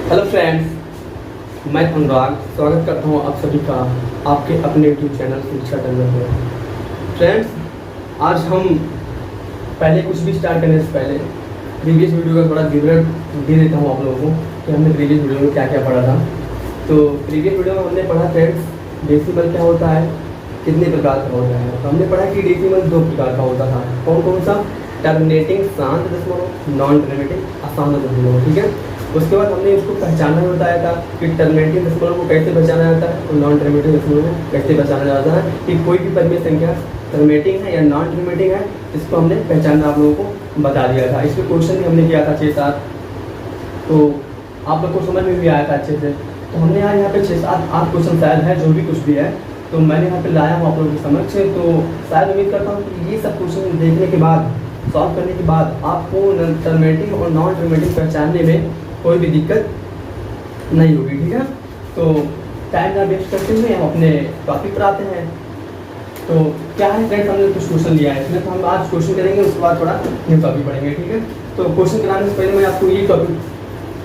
Hello friends, मैं अनुराग स्वागत करता हूँ आप सभी का आपके अपने यूट्यूब चैनल शिक्षा टर्नर में। फ्रेंड्स, आज हम पहले कुछ भी स्टार्ट करने से पहले प्रीवियस वीडियो का थोड़ा विवरण दे देता हूँ आप लोगों को कि हमने प्रीवियस वीडियो में क्या क्या पढ़ा था। तो प्रीवियस वीडियो में हमने पढ़ा फ्रेंड्स डेसिमल क्या होता है, कितने प्रकार का होता है। तो हमने पढ़ा कि डेसिमल दो प्रकार का होता था। कौन कौन सा? टर्मिनेटिंग शांत दशमलव, नॉन टर्मिनेटिंग अशांत दशमलव। ठीक है। उसके बाद हमने इसको पहचानना बताया था कि टर्मिनेटिंग दशमलव को कैसे पहचाना जाता है और नॉन टर्मिनेटिंग दशमलव को कैसे पहचाना जाता है कि कोई भी परिमेय संख्या टर्मिनेटिंग है या नॉन टर्मिनेटिंग है, इसको हमने पहचानना आप लोगों को बता दिया था। इसके क्वेश्चन भी हमने किया था 6-7, तो आप लोग को समझ में भी आया था अच्छे से। तो हमने यहाँ पे 6-7-8 क्वेश्चन शायद है, जो भी कुछ भी है तो मैंने यहाँ पे लाया हूँ आप लोगों के समक्ष। तो शायद उम्मीद करता हूँ कि ये सब क्वेश्चन देखने के बाद, सॉल्व करने के बाद आपको टर्मिनेटिंग और नॉन टर्मिनेटिंग पहचानने में कोई भी दिक्कत नहीं होगी। ठीक है। तो टाइम ना वेस्ट करते हुए हम अपने टॉपिक पर आते हैं। तो क्या है फ्रेंड्स, हमने कुछ क्वेश्चन लिया है इसमें, तो हम आज क्वेश्चन करेंगे, उसके बाद थोड़ा न्यू टॉपिक पढ़ेंगे। ठीक है। तो क्वेश्चन कराने से पहले मैं आपको ये टॉपिक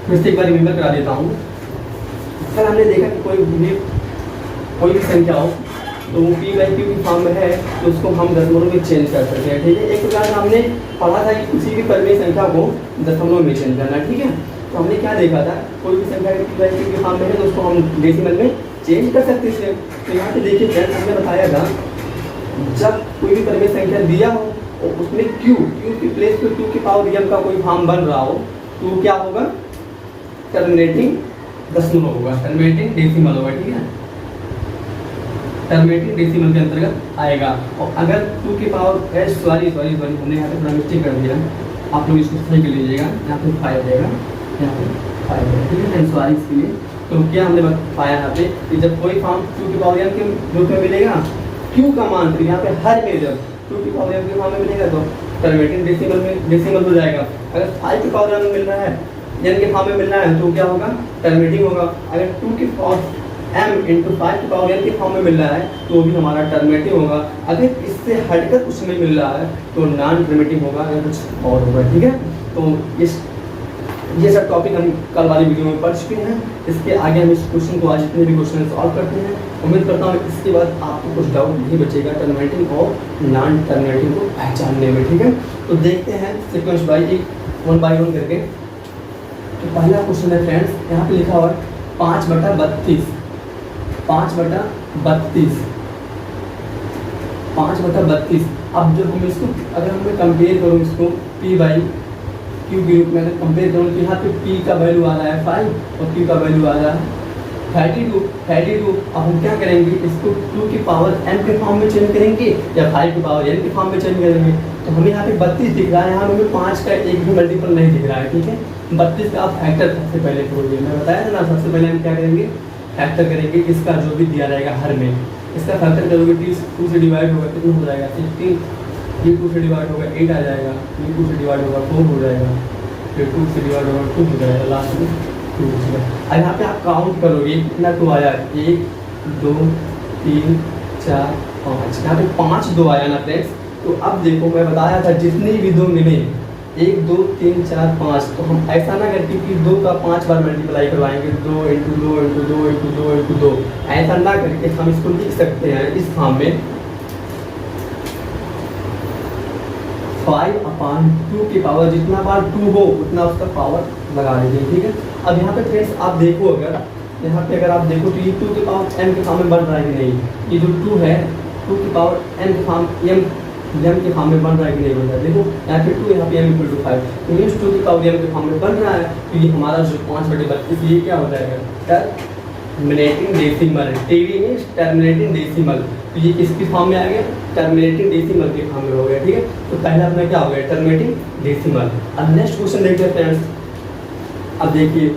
फिर से एक बार रिमेंबर करा देता हूँ। कल हमने देखा कि कोई भी संख्या हो तो वो पी बाई क्यू की फॉर्म में है तो उसको हम दशमलव में चेंज कर सकते हैं। ठीक है। एक प्रकार से हमने पढ़ा था कि किसी भी परिमेय संख्या को दशमलव में चेंज करना। ठीक है। तो हमने क्या देखा था, कोई भी संख्या पी बाई क्यू की फॉर्म में है तो उसको हम डेसिमल में चेंज कर सकते थे। तो यहाँ पे देखिए फ्रेंड्स, हमने बताया था जब कोई भी परिमेय संख्या दिया हो और उसमें क्यू की प्लेस पे क्यू की पावर m का कोई फॉर्म बन रहा हो तो क्या होगा, टर्मिनेटिंग दशमलव होगा, टर्मिनेटिंग डेसिमल होगा। ठीक है। टर्मिनेटिंग डेसिमल के अंतर्गत आएगा। और अगर 2 की पावर सॉरी हमने यहाँ पे थोड़ा मिस्टेक कर दिया, आप लोग इसको सही कर लीजिएगा। यहाँ पे 5 रहेगा, यहाँ पे 5 रहेगा। ठीक है। सॉरी इसके लिए। तो क्या हमने पाया यहाँ पे कि जब कोई फॉर्म 2 की पावर m के रूप में मिलेगा, क्यू का मान तो यहाँ पे हर में जब 2 की पावर m के फॉर्म में मिलेगा तो टर्मिनेटिंग डेसिमल में डेसिमल हो जाएगा। अगर 5 की पावर m में मिल रहा है, n के फॉर्म में मिल रहा है तो क्या होगा, टर्मिनेटिंग होगा। अगर 2 की पावर m इंटू 5 की पावर n के फॉर्म में मिल रहा है तो भी हमारा टर्मिनेटिव होगा। अगर इससे हटकर उसमें मिल रहा है तो नॉन टर्मिनेटिव होगा या कुछ और होगा। ठीक है। तो ये सब टॉपिक हम कल वाली वीडियो में पढ़ चुके हैं। इसके आगे हम इस क्वेश्चन को आज जितने भी क्वेश्चन सॉल्व करते हैं, उम्मीद करता हूँ इसके बाद आपको कुछ डाउट नहीं बचेगा टर्मिनेटिंग और नॉन टर्मिनेटिंग को पहचानने में। ठीक है। तो देखते हैं सीक्वेंस बाई 1 बाई 1 करके। तो पहला क्वेश्चन है फ्रेंड्स, यहाँ पे लिखा हुआ है 5/32। 5/32। अब जब हम इसको अगर मैं कंपेयर करूँ इसको p बाई क्यू के रूप में अगर कंपेयर करूँ तो यहाँ पे p का वैल्यू आ रहा है 5 और q का वैल्यू आ रहा है 32। अब हम क्या करेंगे, इसको 2 की पावर m के फॉर्म में चेंज करेंगे या 5 की पावर n के फॉर्म में चेंज करेंगे। तो हमें यहाँ पे 32 दिख रहा है, यहाँ हमें 5 का एक भी मल्टीपल नहीं दिख रहा है। ठीक है। 32 का आप फैक्टर सबसे पहले करोगे, मैं बताया था ना, सबसे पहले हम क्या करेंगे, फैक्टर करेंगे। इसका जो भी दिया रहेगा हर में, इसका फैक्टर करोगे 2 से डिवाइड होगा कितना हो जाएगा 16, ये 2 से डिवाइड होगा 8 आ जाएगा, ये 2 से डिवाइड होगा 4 हो जाएगा, फिर 2 से डिवाइड होगा 2 हो जाएगा, लास्ट में 2 हो जाएगा। अब यहाँ पे आप काउंट करोगे कितना 2 आया, 1 2 3 4 5, यहाँ पे 5 2 आया ना फ्रेंड्स। तो अब देखो मैं बताया था जितनी भी 2 मिले 1 2 3 4 5, तो हम ऐसा ना करके कि 2 का 5 बार मल्टीप्लाई करवाएंगे, 2 इंटू 2 इंटू 2 इंटू 2 इंटू 2, ऐसा ना करके हम इसको लिख सकते हैं इस फॉर्म में 5/2 की पावर, जितना बार 2 हो उतना उसका पावर लगा दीजिए। ठीक है। अब यहाँ पे फ्रेंड्स आप देखो, अगर यहाँ पे अगर आप देखो तो ये 2 की पावर m के फॉर्म में बन रहा है कि नहीं, ये जो 2 है 2 की पावर m के फॉर्म m के फॉर्म में बन रहा है कि नहीं बन रहा है। देखो यहाँ पे 2, यहाँ पे m = 5, तो ये 2 की पावर m के फॉर्म में बन रहा है तो ये हमारा जो 5/32 ये क्या हो जाएगा, टर्मिनेटिंग डेसिमल। टीवी में टर्मिनेटिंग डेसिमल, तो ये किसकी फॉर्म में आ गया, टर्मिनेटिंग डेसिमल के फॉर्म में हो गया। ठीक है। तो पहला अपना क्या हो गया, टर्मिनेटिंग डेसिमल। अब नेक्स्ट क्वेश्चन देखते हैं फ्रेंड्स। अब देखिए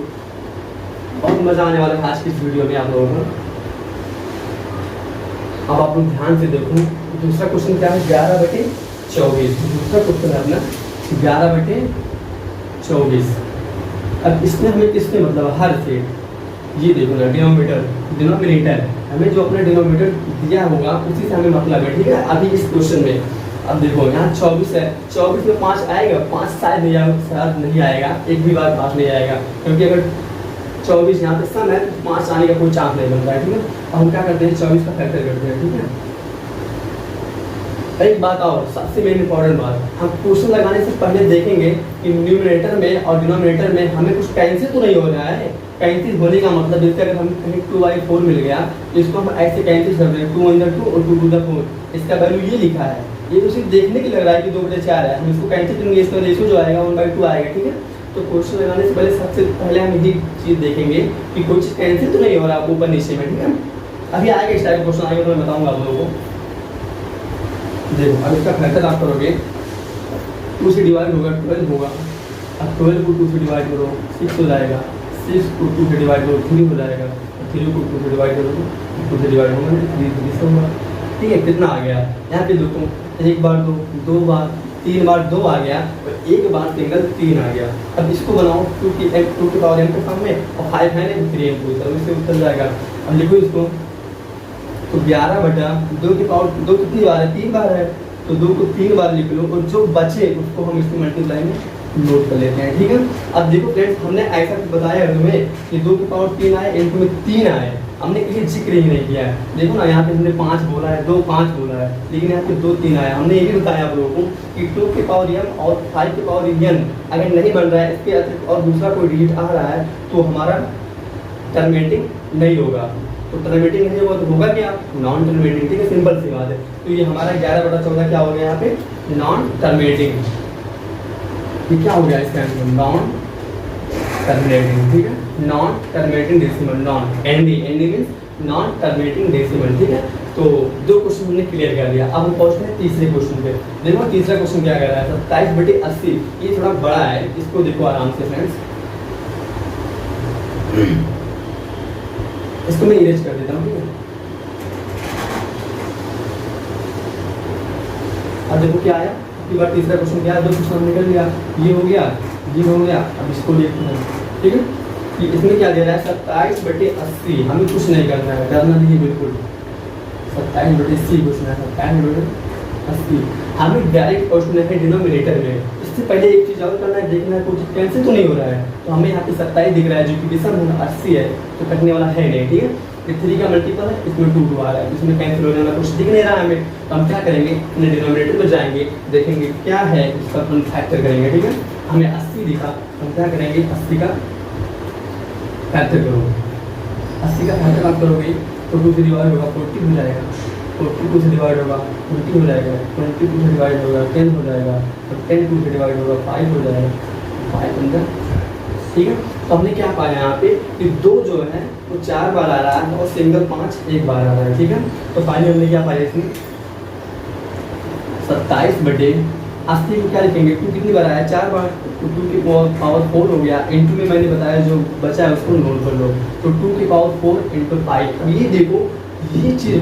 बहुत मजा आने वाला है आज की इस वीडियो में आप लोगों को। अब आप लोग ध्यान से देखो, दूसरा क्वेश्चन क्या है, 11/24। दूसरा क्वेश्चन है अपना 11/24। अब इसमें हमें किसने मतलब हर से, ये देखो ना डिनोमिनेटर हमें जो अपना डिनोमिनेटर दिया होगा उसी से हमें मतलब है। ठीक है। अभी इस क्वेश्चन में अब देखो यहाँ 24 है, 24 में 5 आएगा, 5 शायद नहीं आएगा, एक भी बार 5 नहीं आएगा, क्योंकि अगर 24 यहाँ पे सम है, तो 5 आने का कोई चांस नहीं बनता है, ठीक है। अब हम क्या करते हैं, 24 का फैक्टर करते हैं, ठीक है। एक बात और सबसे मेन इंपॉर्टेंट बात, हम क्वेश्चन लगाने से पहले देखेंगे कि न्यूमरेटर में और डिनोमिनेटर में हमें कुछ कैंसिल तो नहीं हो रहा है। कैंसिल होने का मतलब जैसे अगर हम कहीं 2/4 मिल गया तो इसको हम ऐसे कैंसिल कर रहे हैं, 2 × 2 और 2 to the 4, इसका वैल्यू ये लिखा है। ये तो सिर्फ देखने के लग रहा है कि 2/4 है, हम इसको कैंसिल करेंगे, इसका रेशियो जो आएगा 1/2 आएगा, ठीक है। तो क्वेश्चन लगाने से पहले सबसे पहले हम यही चीज़ देखेंगे कि कोई चीज़ कैंसिल तो नहीं हो रहा ऊपर नीचे में, ठीक है। अभी आएगा इस टाइप क्वेश्चन आएगा तो मैं बताऊँगा आप लोगों को। देखो अब इसका फैक्टर आप करोगे, 2 से डिवाइड होगा 12 होगा, अब 12 को 2 से डिवाइड करो 6 हो जाएगा, 6 को 2 से डिवाइड करो 3 हो जाएगा, 3 को 2 से डिवाइड करो 2 से डिवाइड होगा 3 होगा, ठीक है। कितना आ गया यहाँ पे देखो, 1 बार 2 बार 3 बार 2 आ गया और 1 बार सिंगल 3 आ गया। अब इसको बनाओ 2 के पावर m के फॉर्म में और 5 है ना 3m को, तब इससे उत्तर जाएगा। अब लिखो इसको, तो 11/2 की पावर 2 कितनी बार है, 3 बार है, तो 2 को 3 बार लिख लो और जो बचे उसको हम इसको मल्टीप्लाई में नोट कर लेते हैं, ठीक है। अब देखो फ्रेंड्स, हमने ऐसा बताया है तुम्हें कि 2 की पावर 3 आए, इनटू में 3 आए, हमने ये जिक्र ही नहीं किया है। देखो ना यहाँ पे हमने 5 बोला है, 2 5 बोला है, लेकिन यहाँ पे 2 3 आया। हमने ये भी बताया आप लोगों को कि 2 की पावर m और 5 की पावर n अगर नहीं बन रहा है, इसके अतिरिक्त और दूसरा कोई डिजिट आ रहा है तो हमारा टर्मिनेटिंग नहीं होगा। तो टर्मिनेटिंग नहीं होगा तो होगा क्या, नॉन टर्मिनेटिंग, ठीक है, सिंपल सी बात है। तो ये हमारा 11/14 क्या हो गया यहाँ पे, नॉन टर्मिनेटिंग। ये क्या हो गया इसका आंसर, नॉन टर्मिनेटिंग, ठीक है, non terminating decimal, non ND means non terminating decimal, ठीक है। तो 2 क्वेश्चन हमने क्लियर कर दिया। अब हम पहुंचते हैं तीसरे क्वेश्चन पे। देखो तीसरा क्वेश्चन क्या कर रहा है, 27/80, ये थोड़ा बड़ा है, इसको देखो आराम से फ्रेंड्स। इसको मैं इरेज कर देता हूँ, ठीक है। अब देखो क्या आया, एक बार तीसरा क्वेश्चन क्या है, 2 क्वेश्चन निकल गया, ये हो गया, ये हो गया। अब इसको देखते हैं, ठीक है, कि इसमें क्या दे रहा है, 27/80। हमें कुछ नहीं करना है, डरना नहीं बिल्कुल। 27/80 क्वेश्चन है, 27/80। हमें डायरेक्ट क्वेश्चन है डिनोमिनेटर में। इससे पहले एक चीज़ और करना है, देखना है कुछ कैंसिल तो नहीं हो रहा है। तो हमें यहाँ पे 27 दिख रहा है, जो कि डिसम 80 है, तो कटने वाला है नहीं, ठीक है। ये 3 का मल्टीपल है, इसमें 2 आ रहा है, इसमें कैंसिल होने वाला कुछ दिख नहीं रहा है हमें। तो हम क्या करेंगे, अपने डिनोमिनेटर में जाएंगे, देखेंगे क्या है, इसका अपन फैक्टर करेंगे, ठीक है। हमें 80 दिखा, हम क्या करेंगे, 80 का फैक्टर करो। 80 का फैक्टर आप करोगे तो 2 से डिवाइड होगा 40 हो जाएगा, 40 2 से डिवाइड होगा 20 हो जाएगा, 20 2 से डिवाइड होगा 10 हो जाएगा, और 10 2 से डिवाइड होगा 5 हो जाएगा, 5 अंदर, ठीक है। तो हमने क्या पाया यहाँ पे कि 2 जो है वो 4 बार आ रहा है और सिंगल 5 1 बार आ रहा है, ठीक है। तो फाइनली हमने क्या पाया इसमें, 27/80 को क्या लिखेंगे, 2 कितनी बार आया, 4 बार, तो 2 की पावर 4 हो गया, इनटू में मैंने बताया जो बचा है उसको नोट कर लो, तो 2 की पावर 4 × 5। अब ये देखो, ये चीज़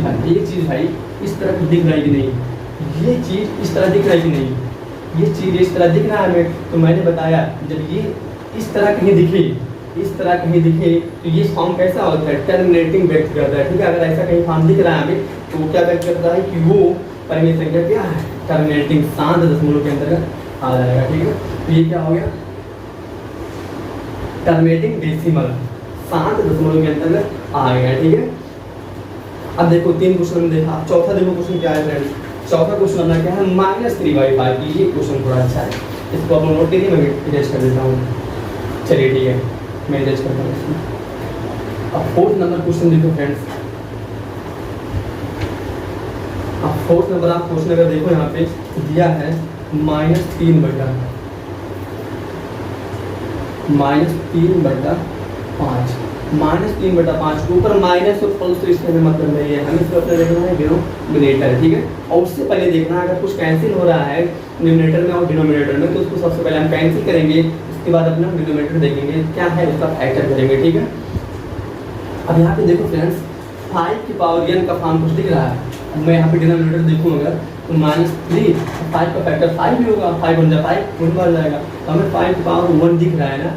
भाई इस तरह की दिख रहा है कि नहीं, ये चीज़ इस तरह दिख रहा है कि नहीं, ये चीज़ इस तरह दिख रहा है हमें। तो मैंने बताया जब ये इस तरह कहीं दिखे, इस तरह कहीं दिखे तो ये फॉर्म कैसा होता है, टर्मिनेटिंग व्यक्त करता है, ठीक है। अगर ऐसा कहीं फॉर्म दिख रहा है हमें तो वो क्या व्यक्त करता है कि वो परिमेय संख्या क्या है, टर्मिनेटिंग, शांत दशमलव के अंतर्गत आ जाएगा, ठीक है। तो ये क्या हो गया, टर्मिनेटिंग डेसिमल, शांत दशमलव के अंतर्गत आ गया, ठीक है। अब देखो 3 क्वेश्चन हमने देखा, अब चौथा देखो क्वेश्चन क्या है फ्रेंड्स। चौथा क्वेश्चन अपना क्या है, -3/5। ये क्वेश्चन थोड़ा अच्छा है, इसको आप नोट करिए, मैं इरेज कर देता हूँ। चलिए ठीक है, मैं इरेज करता हूँ इसमें। अब 4th नंबर क्वेश्चन देखो फ्रेंड्स। अब 4th नंबर आप क्वेश्चन अगर देखो यहाँ पे दिया है -3/5, -3/5 ऊपर माइनस और प्लस, तो इसका मतलब नहीं है, हमें इसको अपने देखना है डिनोमिनेटर, ठीक है। और उससे पहले देखना अगर कुछ कैंसिल हो रहा है न्यूमरेटर में और डिनोमिनेटर में, तो उसको सबसे पहले हम कैंसिल करेंगे, उसके बाद अपना डिनोमिनेटर देखेंगे क्या है, उसका फैक्टर करेंगे, ठीक है। अब यहाँ पे देखो फ्रेंड्स, 5 की पावर n का फॉर्म कुछ दिख रहा है। मैं यहाँ पे डिनोमिनेटर देखूँ अगर तो -3, 5 का फैक्टर 5 भी होगा, 5 बन जाए 5 1 बार जाएगा, तो हमें 5 की पावर 1 दिख रहा है ना,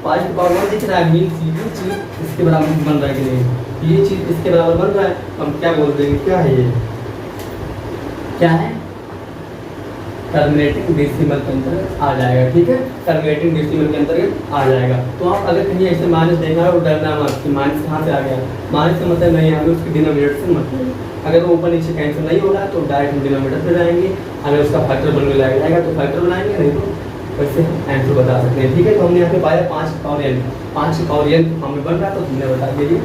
5 की पावर 1 दिख रहा है, मीन्स ये चीज़ इसके बराबर बन रहा है कि नहीं, ये चीज़ इसके बराबर बन रहा है, तो हम क्या बोल देंगे, क्या है ये, क्या है, टर्मिनेटिंग डेसिमल के अंतर्गत आ जाएगा। ठीक है, टर्मिनेटिंग डेसिमल के अंतर्गत आ जाएगा। तो आप अगर कहीं ऐसे माइनस देखना है और डरना मत कि माइनस कहाँ से आ गया। माइनस का मतलब नहीं, हमें उसके डिनोमिनेटर से मतलब, अगर वो ऊपर नीचे कैंसिल नहीं हो रहा है तो डायरेक्ट हम डिनोमिनेटर पे जाएंगे, अगर उसका फैक्टर बनने जाएगा तो फैक्टर बनाएंगे, नहीं तो वैसे हम आंसर बता सकते हैं। ठीक है, तो हमने यहाँ पे पाया 5 की पावर n, 5 की पावर n हमें बन रहा है तो हमने बता दिया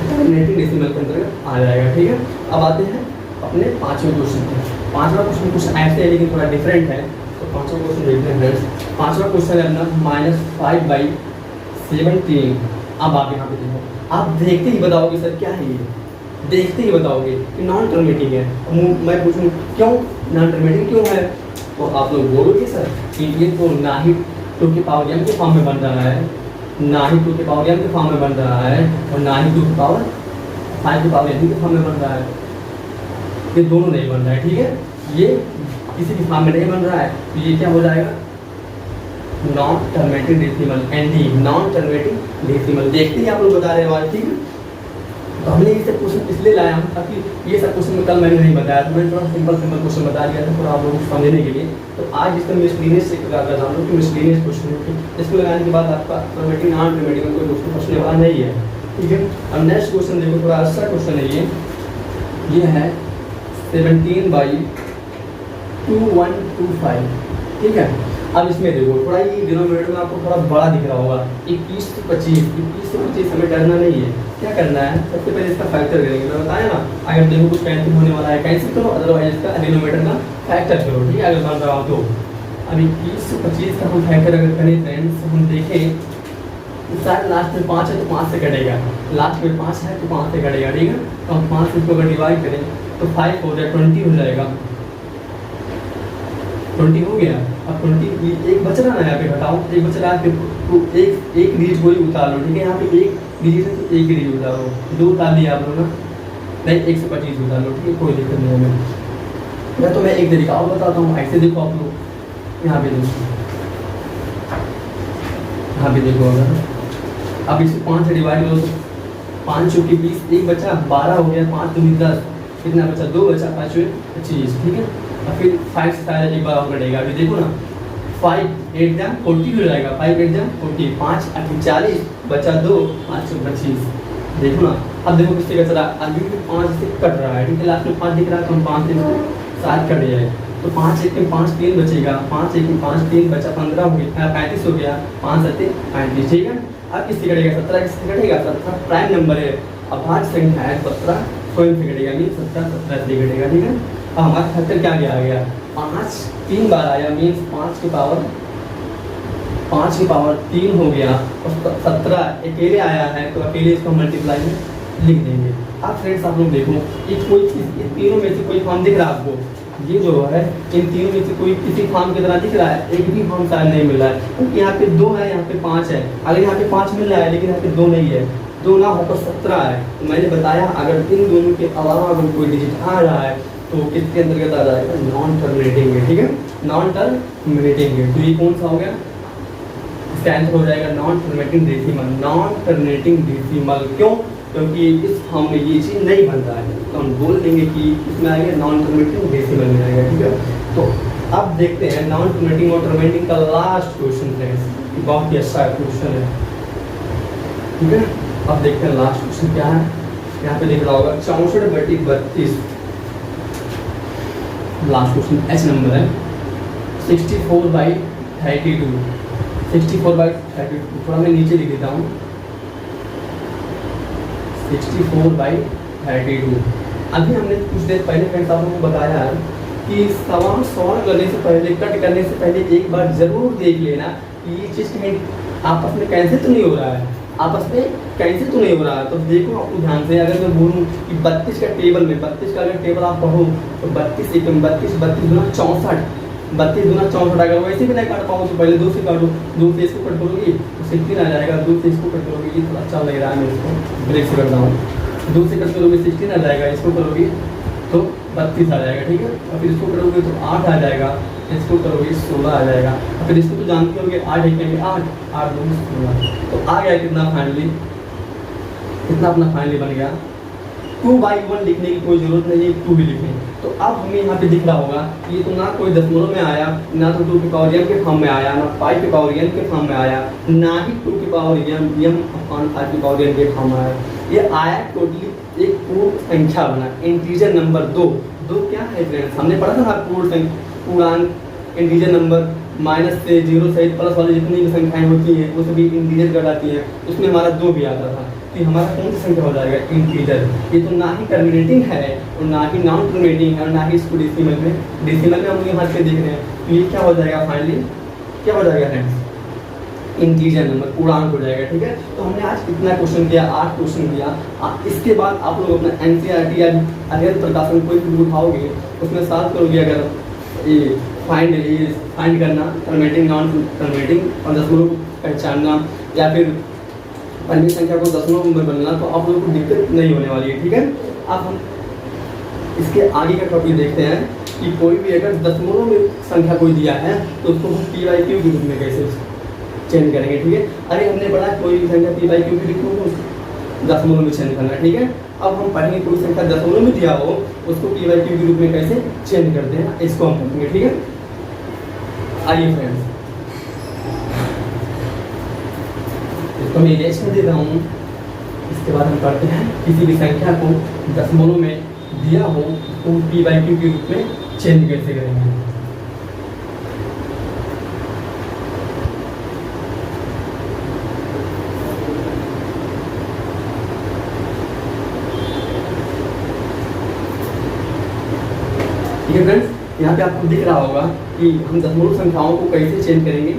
टर्मिनेटिंग डेसिमल के अंतर्गत आ जाएगा। ठीक है, अब आते हैं अपने पांचवें क्वेश्चन पे। पांचवा क्वेश्चन कुछ ऐसे है लेकिन थोड़ा डिफरेंट है, तो पांचवा क्वेश्चन देखते हैं फ्रेंड्स। पांचवा क्वेश्चन है अपना -5/17। अब आप यहाँ पे देखो, आप देखते ही बताओगे सर क्या है ये, देखते ही बताओगे कि नॉन टर्मिनेटिंग है। मैं पूछूं क्यों नॉन टर्मिनेटिंग क्यों है, तो आप लोग बोलोगे सर कि ये तो ना ही 2 की पावर m के फॉर्म में बन रहा है, ना ही 2 की पावर m के फॉर्म में बन रहा है, और ना ही 2 की पावर 5 की पावर n के फॉर्म में बन रहा है। ये दोनों नहीं बन रहा है। ठीक है, ये किसी भी फॉर्म में नहीं बन रहा है, तो ये क्या हो जाएगा, non terminating decimal, ND non terminating decimal. देखते ही आप लोग बता रहे हो आज। ठीक है, तो हमने ये सब क्वेश्चन इसलिए लाया हूँ ताकि ये सब क्वेश्चन कल मैंने नहीं बताया, तो मैंने थोड़ा सिंपल क्वेश्चन बता दिया था थोड़ा आप लोगों को समझने के लिए। तो आज इसका मिसलीनियस से जान लो कि मिसलीनियस क्वेश्चन है, इसको लगाने के बाद आपका टर्मिनेटिंग नॉन टर्मिनेटिंग में कोई क्वेश्चन पूछने वाला नहीं है। ठीक है, अब नेक्स्ट क्वेश्चन देखो, थोड़ा अच्छा क्वेश्चन है ये है 17/2125। ठीक है, अब इसमें देखो थोड़ा ये डिनोमिनेटर में आपको थोड़ा बड़ा दिख रहा होगा, 21 से 25 हमें डरना नहीं है। क्या करना है, सबसे पहले इसका फैक्टर करेंगे। मैं बताया ना, अगर देखो कुछ कैंसिल होने वाला है कैंसिल करो, अदरवाइज इसका डिनोमिनेटर का फैक्टर करो। ठीक है, अगर बन रहा हो तो अब 21 से 25 का हम फैक्टर अगर करें फ्रेंड्स, हम देखें शायद लास्ट में 5 है तो 5 से कटेगा, लास्ट में 5 है तो 5 से कटेगा। ठीक है, तो हम 5 से इसको अगर डिवाइड करें तो 5 हो जाए 20 हो जाएगा, 20 हो गया। अब 20 एक बच रहा ना, यहाँ पे घटाओ, एक बच रहा है, फिर एक डिजिट कोई उतार लो। ठीक है, यहाँ पे एक डिजिट है तो एक डिजिट उतारो, 2 उतार लिया आप लोग ना, नहीं 1 से 25 उतार लो। ठीक है, कोई दिक्कत नहीं है। मैं तो मैं एक तरीका और बताता हूँ, ऐसे देखो आप लोग, यहाँ पे देखो, यहाँ पे देखो, अगर अब इसे 5 से डिवाइड करो तो 5 चौकी 20, एक बचा 12 हो गया, 5 दूनी 10, कितना बचा 2 बचा, 5 25। ठीक है, और फिर 5 से शायद एक बार और कटेगा। अभी देखो ना, 5 8 जा 40 हो जाएगा, 5 8 जा 40, 5 8 40 बचा 2, 5 25। देखो ना, अब देखो किससे कट रहा है, अभी भी 5 से कट रहा है। ठीक है, लास्ट में 5 दिख रहा है तो हम 5 से 7 कट जाए, तो 5 1 में 5 3 बचेगा, 5 1 में 5 3 बचा 15 हो गया, 35 हो गया, 5 7 35। ठीक है, अब किससे कटेगा, 17 किससे कटेगा, 17 प्राइम नंबर है, अभाज्य संख्या है, 17 स्वयं से कटेगा, मीन 17 से कटेगा। ठीक है, अब हमारा फैक्टर क्या आ गया, 5 3 बार आया, मीन्स 5 की पावर 3 हो गया, और 17 अकेले आया है तो अकेले इसको मल्टीप्लाई में लिख देंगे। अब फ्रेंड्स आप लोग देखो, ये कोई चीज़ इन तीनों में से कोई फॉर्म दिख रहा है आपको, ये जो है इन तीनों में से कोई किसी फॉर्म की तरह दिख रहा है, एक भी फॉर्म शायद नहीं मिल रहा है, क्योंकि यहाँ पे 2 है, यहाँ पे 5 है। अगर यहाँ पे 5 मिल रहा है लेकिन यहाँ पे 2 नहीं है, 2 ना होकर 17 है, तो मैंने बताया अगर इन दोनों के अलावा अगर कोई डिजिट आ रहा है तो किसके अंतर्गत आ जाएगा, नॉन टर्मिनेटिंग है। ठीक है, नॉन टर्मिनेटिंग है, तो ये कौन सा हो गया, इसका आंसर हो जाएगा non terminating decimal. Non terminating decimal क्यों, क्योंकि इस फॉर्म में ये चीज़ नहीं बन रहा है, तो हम बोल देंगे कि इसमें आएगा नॉन टर्मिनेटिंग डेसिमल में आएगा। ठीक है, तो अब देखते हैं नॉन टर्मिनेटिंग और टर्मिनेटिंग का लास्ट क्वेश्चन है, बहुत ही अच्छा क्वेश्चन है। ठीक है, अब देखते हैं लास्ट क्वेश्चन क्या है, यहाँ पे दिख रहा होगा 64/32। लास्ट क्वेश्चन एच नंबर है 64/32, 64/32, थोड़ा मैं नीचे लिख देता हूँ, 64/32। अभी हमने कुछ देर पहले फ्रेंड्स आप लोगों को बताया है कि सवाल सॉल्व करने से पहले, कट करने से पहले एक बार जरूर देख लेना कि ये चीज़ कहीं आपस में कैंसिल तो नहीं हो रहा है, आपस में कैंसिल तो नहीं हो रहा है। तो देखो आपको ध्यान से, अगर मैं बोलूँ कि 32 का टेबल में, 32 का अगर टेबल आप पढ़ो तो 32 1 32 32 गुना 64, 32 गुना 64, अगर वैसे भी नहीं काट पाऊँ तो पहले 2 से काटो, 2 से इसको कट करोगे तो 16 आ जाएगा, 2 से इसको कट करोगे, ये थोड़ा अच्छा लग रहा है, मैं इसको ब्रेक से करता हूँ, 2 से कट करोगे 16 आ जाएगा, इसको करोगे तो 32 आ जाएगा। ठीक है, और फिर इसको करोगे तो 8 आ जाएगा, इसको करोगे 16 आ जाएगा, और फिर इसको तो जानते होंगे 8 1 में 8, 8 2 16, तो आ गया कितना फाइनली, कितना अपना फाइनली बन गया 2/1 लिखने की कोई जरूरत नहीं है, 2 ही लिखें। तो अब हमें यहाँ पे दिख रहा होगा कि ये तो ना कोई दशमलव में आया, ना तो 2 की पावर m के फॉर्म में आया, ना 5 की पावर n के फॉर्म में आया, ना ही 2 की पावर m अपॉन 5 की पावर n के फॉर्म में आया। ये आया टोटली एक पूर्ण संख्या बना, इंटीजर नंबर 2। क्या है फ्रेंड्स, हमने पढ़ा था ना पूर्णांक इंटीजर नंबर माइनस से 0 से प्लस वाली जितनी भी संख्याएं होती हैं वो सभी इंटीजर कहलाती हैं। उसमें हमारा 2 भी आता था, तो हमारा कौन सी संख्या हो जाएगा, इंटीजर। ये तो ना ही टर्मिनेटिंग है और ना ही नॉन टर्मिनेटिंग है और ना ही इसको डेसिमल में हम यहाँ पे देख रहे हैं। तो ये क्या हो जाएगा, फाइनली क्या हो जाएगा फ्रेंड्स, इंटीजर नंबर, पूर्णांक हो जाएगा। ठीक है, तो हमने आज कितना क्वेश्चन किया, 8 क्वेश्चन किया। इसके बाद आप लोग अपना NCERT या अध्ययन प्रकाशन कोई भी उठाओगे उसमें साथ करोगे, अगर ये फाइंड करना टर्मिनेटिंग नॉन टर्मिनेटिंग और दशमलव को पहचानना या फिर अन्य संख्या को दशमलव में बनना, तो आप लोगों को दिक्कत नहीं होने वाली है। ठीक है, अब हम इसके आगे का टॉपिक देखते हैं कि कोई भी अगर दशमलव में संख्या कोई दिया है तो उसको हम p/q के रूप में कैसे चेंज करेंगे। ठीक है, अरे हमने पढ़ा कोई भी संख्या p/q के रूप में दशमलव में चेंज करना। ठीक है, अब हम पढ़ेंगे कोई संख्या दशमलव में दिया हो उसको p/q के रूप में कैसे चेंज करते हैं, इसको हम पढ़ेंगे। ठीक है, आइए फ्रेंड्स, इसको मैं इरेज कर देता हूँ। इसके बाद हम पढ़ते हैं किसी भी संख्या को दशमलव में दिया हो तो p/q के रूप में चेंज कैसे करेंगे। ठीक है फ्रेंड्स, यहाँ पे आपको दिख रहा होगा कि हम दशमलव संख्याओं को कैसे चेंज करेंगे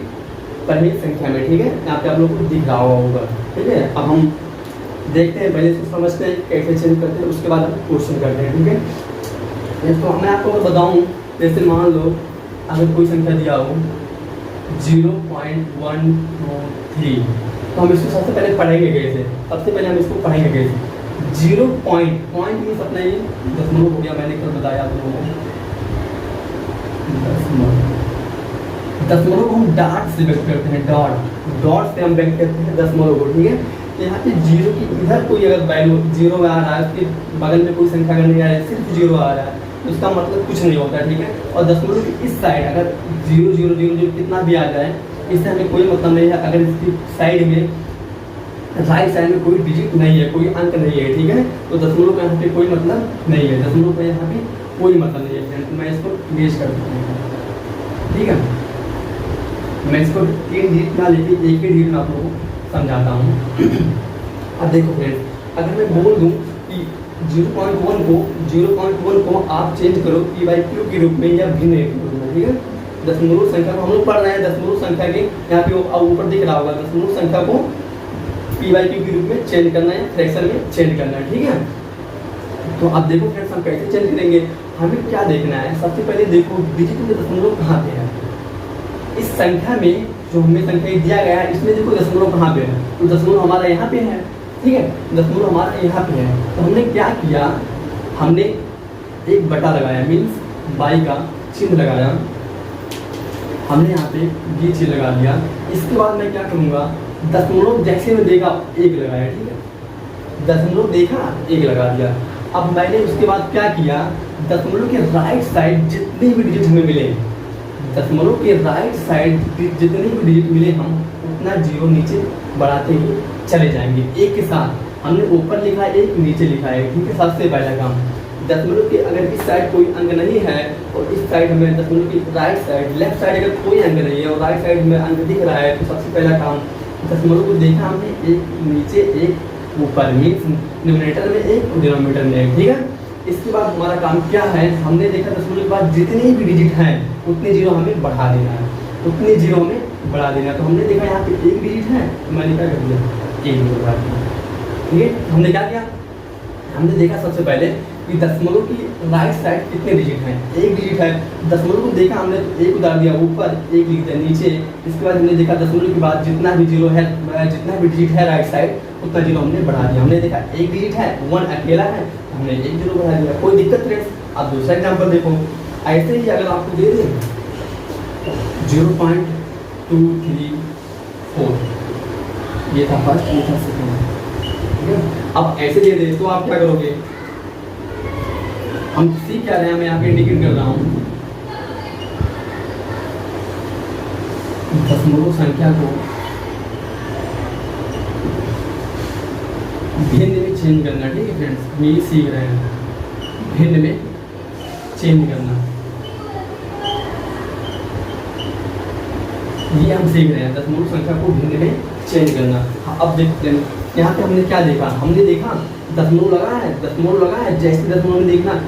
परिमित संख्या में। ठीक है, यहाँ पे आप लोगों को दिख रहा होगा। ठीक है, अब हम देखते हैं, पहले इसको समझते हैं कैसे चेंज करते हैं, उसके बाद हम क्वेश्चन करते हैं। ठीक है, तो मैं आपको बताऊँ, जैसे मान लो अगर कोई संख्या दिया हो 0.123, तो हम इसको सबसे पहले पढ़ेंगे कैसे, सबसे पहले हम इसको पढ़ेंगे कैसे। 0 पॉइंट मीन्स अपना ये दशमलव हो गया, मैंने कल बताया आप लोगों को। दशमलव को हम डॉट से व्यक्त करते हैं, डॉट से हम व्यक्त करते हैं दशमलव को। ठीक है, यहाँ पे 0 की इधर कोई अगर वैल्यू 0 आ रहा है, उसके बगल में कोई संख्या अगर नहीं आ रहा है, सिर्फ 0 आ रहा है, तो उसका मतलब कुछ नहीं होता। ठीक है, और दशमलव की इस साइड अगर 0 0 0 0 कितना भी आ जाए, इससे हमें कोई मतलब नहीं है। अगर इसकी साइड में राइट साइड में कोई डिजिट नहीं है, कोई अंक नहीं है, ठीक है, तो दशमलव का यहाँ पे कोई मतलब नहीं है, दशमलव का यहाँ पे कोई मतलब नहीं है फ्रेंड। तो मैं इसको इरेज कर देता हूँ। ठीक है, मैं इसको 3 डिजिट ना लेके एक ही डिजिट में आप लोगों को समझाता हूँ। अब देखो फ्रेंड, अगर मैं बोल दूँ कि 0.1 को आप चेंज करो p/q के रूप में या भिन्न के रूप में। ठीक है, दशमलव संख्या को हम लोग पढ़ रहे हैं, दशमलव संख्या के यहाँ पे ऊपर दिख रहा होगा, दशमलव संख्या को p/q के रूप में चेंज करना है, फ्रैक्शन में चेंज करना है। ठीक है, तो अब देखो फ्रेंड्स, हम कैसे चेंज करेंगे, हमें क्या देखना है। सबसे पहले देखो डिजिट में दशमलव कहाँ पे है, इस संख्या में जो हमें संख्या दिया गया है इसमें देखो दशमलव कहाँ पे है, तो दशमलव हमारा यहाँ पे है। ठीक है, दशमलव हमारा यहाँ पे है, तो हमने क्या किया, हमने एक बटा लगाया, मीन्स बाई का चिन्ह लगाया, हमने यहाँ पे ये चिन्ह लगा दिया। इसके बाद मैं क्या करूँगा, दशमलव जैसे में देगा 1 लगाया। ठीक है, दशमलव देखा 1 लगा दिया। अब मैंने उसके बाद क्या किया, दशमलव के राइट साइड जितने भी डिजिट हमें मिले, दशमलव के राइट साइड जितने भी डिजिट मिले, हम उतना 0 नीचे बढ़ाते ही चले जाएंगे एक के साथ। हमने ऊपर लिखा है 1, नीचे लिखा है। ठीक है, सबसे पहला काम, दशमलव के अगर इस साइड कोई अंक नहीं है और इस साइड हमें दशमलव की राइट साइड, लेफ्ट साइड अगर कोई अंक नहीं है और राइट साइड में अंक दिख रहा है, तो सबसे पहला काम, दशमलव को देखा हमने 1 नीचे 1 ऊपर, मीन्स न्यूमरेटर में 1 और डिनोमिनेटर में 1। ठीक है, इसके बाद हमारा काम क्या है, हमने देखा दशमलव के बाद जितने भी डिजिट हैं उतने 0 हमें बढ़ा देना है, उतने 0 हमें बढ़ा देना है। तो हमने देखा यहाँ पे 1 डिजिट है, तो मैंने क्या कर दिया, 1 बढ़ा दिया। ठीक है, हमने क्या किया, हमने देखा सबसे पहले कि दशमलव की राइट साइड कितने डिजिट हैं, 1 डिजिट है। दशमलव को देखा हमने, 1 उतार दिया ऊपर, 1 लिख दिया नीचे। इसके बाद हमने देखा दशमलव के बाद जितना भी 0 है, जितना भी डिजिट है राइट साइड, उतना 0 हमने बढ़ा दिया। हमने देखा 1 डिजिट है, 1 अकेला है, हमने 1 0 बढ़ा दिया, कोई दिक्कत नहीं। आप दूसरा एग्जाम्पल देखो, ऐसे ही अगर आपको दे दें 0.234, ये था फर्स्ट, ये था सेकंड। ठीक है, अब ऐसे दे दे तो आप क्या करोगे, हम सीख क्या रहे हैं, मैं यहाँ पे इंडिकेट कर रहा हूँ दशमलव संख्या को भिन्न में चेंज करना। ठीक है फ्रेंड्स, हम ये सीख रहे हैं, भिन्न में चेंज करना, ये हम सीख रहे हैं, दशमलव संख्या को भिन्न में चेंज करना। अब देखते हैं यहाँ पे हमने क्या देखा, हमने देखा दशमलव लगा है, दशमलव लगा है, जैसे दशमलव में देखना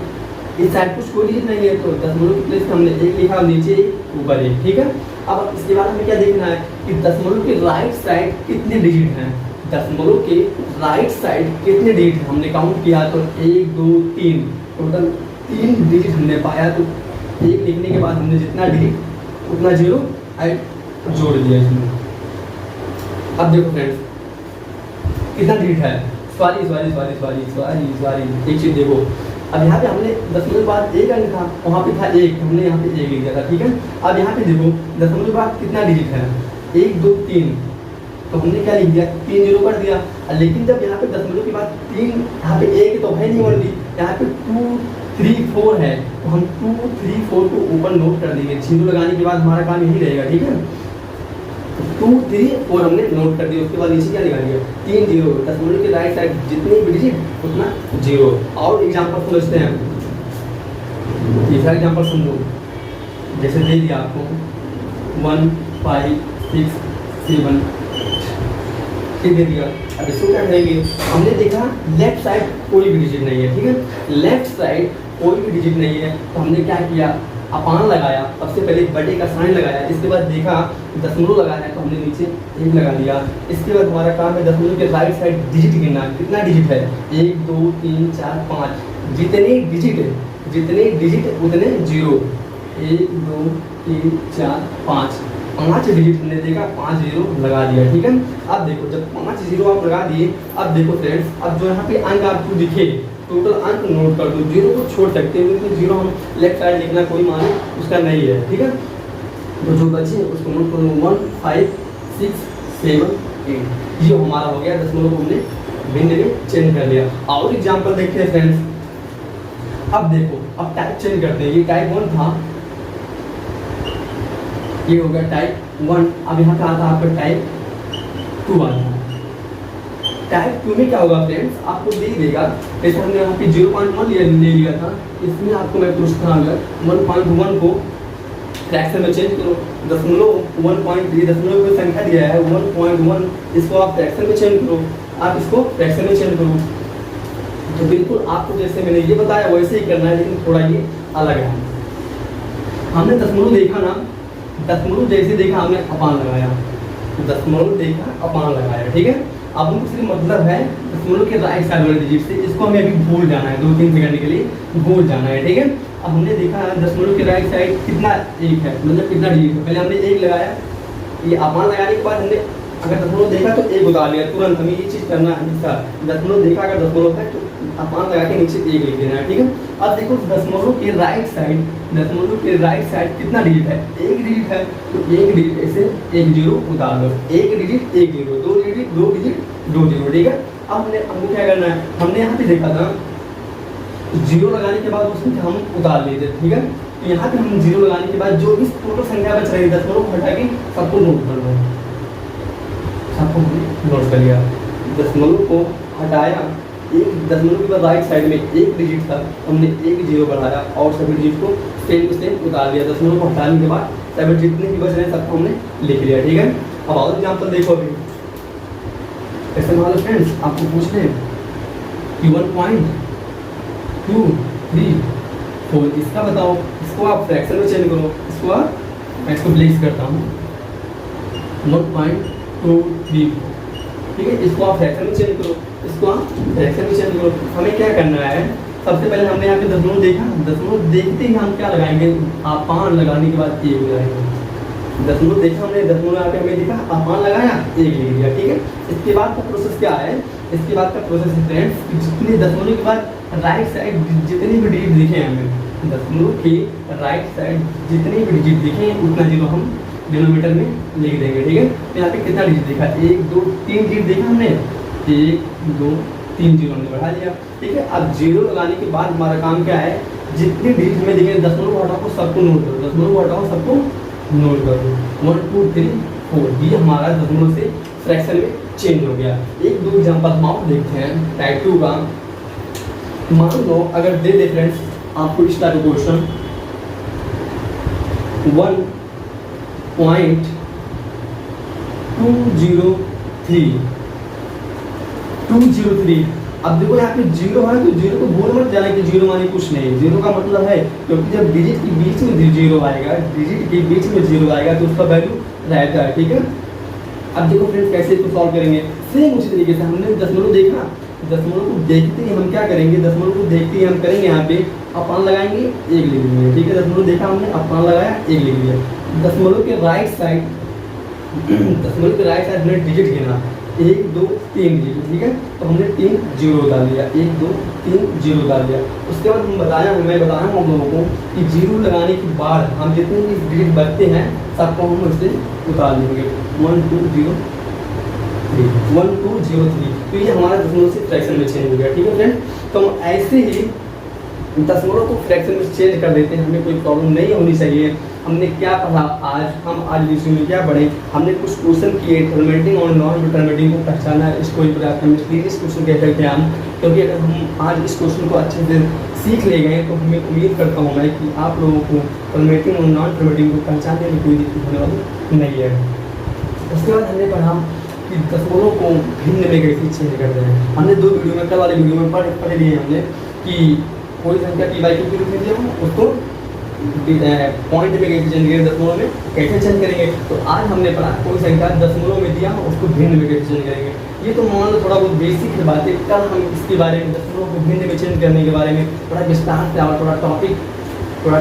इस साइड कुछ कोई डिजिट नहीं है तो दशमलव की प्लेस पे हमने एक लिखा, नीचे एक, ऊपर एक। ठीक है, अब इसके बाद हमें क्या देखना है कि दशमलव के राइट साइड कितने डिजिट हैं, दशमलव के राइट साइड कितने डिजिट हैं। हमने काउंट किया तो 1 2 3, टोटल 3 डिजिट हमने पाया। तो एक लिखने के बाद हमने जितना डिजिट उतना जीरो जोड़ दिया इसमें। अब देखो फ्रेंड्स कितना डिजिट है, sorry sorry sorry sorry sorry sorry एक चीज़ देखो, अब यहाँ पे हमने दशमलव के बाद एक अंक था, वहाँ पे था एक, हमने यहाँ पे एक लिख दिया था। ठीक है, अब यहाँ पे देखो दशमलव के बाद कितना डिजिट है, 1 2 3, तो हमने क्या लिख दिया, 3 जीरो कर दिया। लेकिन जब यहाँ पे दशमलव के बाद 3, यहाँ पे एक तो है नहीं ओनली, यहाँ पे 2 3 4 है, तो हम 2 3 4 को ऊपर नोट कर देंगे, जीरो लगाने के बाद हमारा काम यही रहेगा। ठीक है, 2 3 4 हमने नोट कर दिया, उसके बाद नीचे क्या लिखा गया, 3 जीरो, दशमलव के राइट साइड जितने भी डिजिट उतना जीरो। और एग्जाम्पल समझते हैं, तीसरा एग्जाम्पल समझो, जैसे दे दिया आपको 1 5 6 7 दे दिया। अब इसको क्या करेंगे, हमने देखा लेफ्ट साइड कोई भी डिजिट नहीं है। ठीक है, लेफ्ट साइड कोई भी डिजिट नहीं है, तो हमने क्या किया, अपान लगाया, सबसे पहले बड़े का साइन लगाया, इसके बाद देखा दशमलव लगा है तो हमने नीचे एक लगा लिया। इसके बाद हमारा काम है दशमलव के राइट साइड डिजिट गिनना, कितना डिजिट है, 1 2 3 4 5, जितने डिजिट है जितने डिजिट उतने जीरो, 1 2 3 4 5, 5 डिजिट हमने देखा, 5 जीरो लगा दिया। ठीक है, अब देखो जब 5 जीरो आप लगा दिए, अब देखो फ्रेंड्स, अब जो यहाँ पे अंक आपको दिखे टोटल अंक नोट कर दो, जीरो को छोड़ सकते हैं क्योंकि जीरो हम लेफ्ट साइड लिखना कोई माने उसका नहीं है। ठीक है, तो जो बचे उसको नोट कर दो, 1 5 6 7 8, ये हमारा हो गया, दशमलव को हमने भिन्न में चेंज कर लिया। और एग्जाम्पल देखते हैं फ्रेंड्स, अब देखो अब टाइप चेंज करते हैं, ये टाइप 1 था, ये हो गया टाइप 1, अब यहाँ का आता आपका टाइप 2 आता है। टाइप 2 में क्या होगा फ्रेंड्स, आपको दे देगा, जैसे हमने यहाँ पे 0.1 ले लिया था, इसमें आपको मैं पूछता हूँ अगर 1.1 को फ्रैक्शन में चेंज करो, दशमलव 1.3 दशमलव की संख्या दिया है 1.1, इसको आप फ्रैक्शन में चेंज करो, आप इसको फ्रैक्शन में चेंज करो, तो बिल्कुल आपको जैसे मैंने ये बताया वैसे ही करना है, लेकिन थोड़ा ये अलग है। हमने दशमलव देखा ना, दशमलव जैसे देखा हमने अपान लगाया, दशमलव देखा अपान लगाया। ठीक है, अब हमको सिर्फ मतलब है दशमलव के राइट साइड वाले डिजिट से, इसको हमें अभी भूल जाना है, 2-3 सेकंड के लिए भूल जाना है। ठीक है, अब हमने देखा दशमलव के राइट साइड कितना एक है, मतलब कितना डिजिट है, पहले हमने एक लगाया, ये अपान लगाने के बाद हमने अगर दशमलव देखा तो एक उतार लिया तुरंत, हमें ये चीज़ करना है हमेशा, दशमलव देखा अगर दशमलव है तो अपान लगा के नीचे एक लिख देना है। ठीक है, अब देखो दशमलव के राइट साइड, दशमलव के राइट साइड कितना डिजिट है, एक डिजिट है, तो एक डिजिट ऐसे एक जीरो उतार दो, एक डिजिट एक जीरो, दो डिजिट दो डिजिट दो जीरो। ठीक है, अब हमको क्या करना है, हमने यहाँ पे देखा था जीरो लगाने के बाद उसमें हम उतार लेते। ठीक है, तो यहाँ पे हम जीरो लगाने के बाद जो भी टोटल संख्या बच रही है दशमलव हटा के सबको नोट कर लो, सबको नोट कर लिया, दशमलव को हटाया, एक दशमलव के बाद राइट साइड में एक डिजिट था, हमने एक जीरो बढ़ाया और सभी डिजिट को सेम टू सेम उतार लिया, दशमलव को हटाने के बाद सभी जितने भी बच रहे हैं सबको हमने लिख लिया। ठीक है, अब और एग्जाम्पल देखो, अभी ऐसे मान लो फ्रेंड्स आपको पूछ लें कि 1.2 3 4 इसका बताओ, इसको आप फ्रैक्शन में चेंज करो, इसको मैं इसको प्लेस करता हूँ 1.234। ठीक है, इसको आप फ्रैक्शन में चेंज करो, इसको आप फ्रैक्शन में चेंज करो। हमें क्या करना है, सबसे पहले हमने यहाँ पे दशमलव देखा, दशमलव देखते ही हम क्या लगाएंगे, अपान लगाने के बाद एक लगाएंगे, दशमलव देखा हमने, दशमलव यहाँ पे हमें दिखा, अपान लगाया एक लिख दिया। ठीक है, इसके बाद का प्रोसेस क्या है, इसके बाद का प्रोसेस है फ्रेंड्स, जितने दशमलव के बाद राइट साइड जितने भी डिजिट दिखे हमें, दशमलव के राइट साइड जितने भी डिजिट दिखे उतना जीरो हम डिनोमीटर में लिख देंगे। ठीक है, तो यहाँ पे कितना डिजिट देखा, 1 2 3 डिजिट देखा हमने, 1 2 3 जीरो हमने बढ़ा लिया, ठीक है। अब जीरो लगाने के बाद हमारा काम क्या है, जितनी डिजिट हमें देंगे दशमलव हटाओ सबको नोट करो, दशमलव हटाओ सबको नोट करो। 1 2 3 4 ये हमारा दशमलव से फ्रैक्शन में चेंज हो गया। एक दो एग्जाम्पल हम आप देखते हैं टाइप 2 का। मान लो अगर दे दे फ्रेंड्स आपको इस टाइप का क्वेश्चन 1.203 अब देखो यहाँ पे जीरो है तो जीरो को भूल मत जाना कि जीरो माने कुछ नहीं, जीरो का मतलब है क्योंकि जब डिजिट के बीच में जीरो आएगा, डिजिट के बीच में जीरो आएगा तो उसका वैल्यू रहता है, ठीक है। अब देखो फ्रेंड्स कैसे इसको सॉल्व करेंगे, सेम उसी तरीके से हमने दशमलव देखा, दशमलव को देखते ही हम क्या करेंगे, दशमलव को देखते ही हम करेंगे यहाँ पे अपान लगाएंगे, एक लिख लेंगे, ठीक है। दशमलव देखा हमने, अपान लगाया, एक लिख लिया। दशमलव के राइट साइड हमने डिजिट गिना 1 2 3 डिजिट, ठीक है। तो हमने 3 जीरो डाल दिया, 1 2 3 जीरो डाल दिया। उसके बाद मैं बताया हूँ हम लोगों को कि जीरो लगाने के बाद हम जितने भी डिजिट बचते हैं सबको हम उससे उतार लेंगे। 1 2 0 3 1 2 0 3 तो ये हमारा दशमलव से फ्रैक्शन में चेंज हो गया, ठीक है फ्रेंड। तो हम ऐसे ही दशमलव को फ्रैक्शन में चेंज कर देते हैं, हमें कोई प्रॉब्लम नहीं होनी चाहिए। हमने क्या पढ़ा आज विषय में क्या पढ़े, हमने कुछ क्वेश्चन किए टर्मिनेटिंग और नॉन टर्मिनेटिंग को पहचाना, इसको इस क्वेश्चन के इफेक्ट हैं हम, क्योंकि अगर हम आज इस क्वेश्चन को अच्छे से सीख ले गए तो हमें उम्मीद करता हूँ मैं कि आप लोगों को टर्मिनेटिंग और नॉन टर्मिनेटिंग को पहचानने में कोई दिक्कत होने वाली नहीं है। उसके बाद हमने पढ़ा कि दशमलव को भिन्न में कैसे चेंज करते हैं। हमने 2 वीडियो में, कल वाले वीडियो में पढ़ लिए हमने कि कोई संख्या t/2 के रूप में दिया हो उसको पॉइंट में कैसे चेंज करेंगे, दशमलव में कैसे चेंज करेंगे। तो आज हमने पढ़ा कोई संख्या दशमलव में दिया उसको भिन्न में कैसे चेंज करेंगे। ये तो मान लो थोड़ा बहुत बेसिक है बातें, कल हम इसके बारे में दशमलव को भिन्न में चेंज करने के बारे में थोड़ा विस्तार से और थोड़ा टॉपिक थोड़ा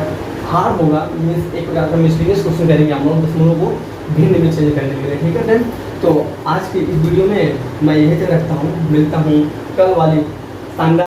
हार्ड होगा, मीन्स एक प्रकार का मिस्टीरियस क्वेश्चन करेंगे हम लोग दशमलव को भिन्न में चेंज करने के लिए, ठीक है फ्रेंड। तो आज के इस वीडियो में मैं यही तक रखता हूँ, मिलता हूँ कल वाली शानदार